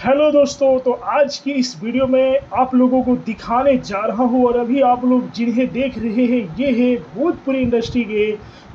Hello दोस्तों, तो आज की इस वीडियो में आप लोगों को दिखाने जा रहा हूँ और अभी आप लोग जिन्हें देख रहे हैं ये है भोजपुरी इंडस्ट्री के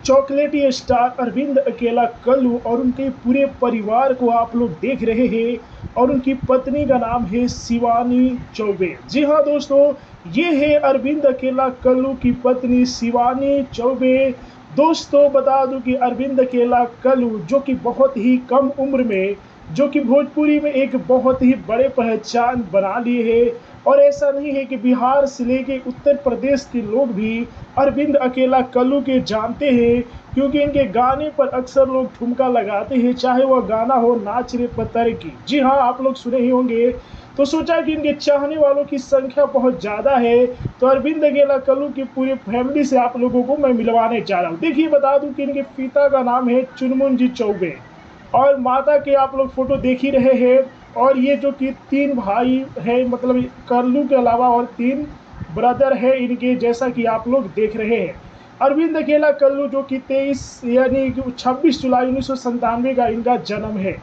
चॉकलेटी स्टार अरविंद अकेला कल्लू और उनके पूरे परिवार को आप लोग देख रहे हैं। और उनकी पत्नी का नाम है शिवानी चौबे। जी हाँ दोस्तों, ये है अरविंद अकेला कल्लू की पत्नी शिवानी चौबे। दोस्तों बता दूं कि अरविंद अकेला कल्लू जो कि बहुत ही कम उम्र में जो कि भोजपुरी में एक बहुत ही बड़े पहचान बना लिए है। और ऐसा नहीं है कि बिहार से लेके उत्तर प्रदेश के लोग भी अरविंद अकेला कल्लू के जानते हैं, क्योंकि इनके गाने पर अक्सर लोग ठुमका लगाते हैं, चाहे वह गाना हो नाच रे पतर की। जी हाँ, आप लोग सुने ही होंगे। तो सोचा कि इनके चाहने वालों की संख्या बहुत ज़्यादा है, तो अरविंद अकेला कल्लू की पूरी फैमिली से आप लोगों को मैं मिलवाने जा रहा हूँ। देखिए, बता दूं कि इनके पिता का नाम है चुनमुन जी चौबे और माता के आप लोग फोटो देख ही रहे हैं। और ये जो कि तीन भाई है, मतलब कल्लू के अलावा और तीन ब्रदर है इनके, जैसा कि आप लोग देख रहे हैं। अरविंद अकेला कल्लू जो कि 23 यानी कि 26 जुलाई 1997 का इनका जन्म है।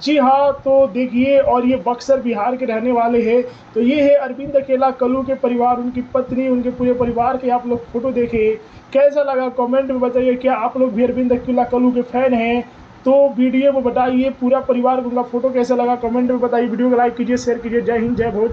जी हाँ, तो देखिए, और ये बक्सर बिहार के रहने वाले हैं। तो ये है अरविंद अकेला कल्लू के परिवार, उनकी पत्नी, उनके पूरे परिवार के आप लोग फोटो देखे। कैसा लगा कमेंट में बताइए। क्या आप लोग भी अरविंद अकेला कल्लू के फैन हैं? तो वीडियो में बताइए पूरा परिवार को उनका फोटो कैसा लगा, कमेंट में बताइए। वीडियो को लाइक कीजिए, शेयर कीजिए। जय हिंद, जय भोज।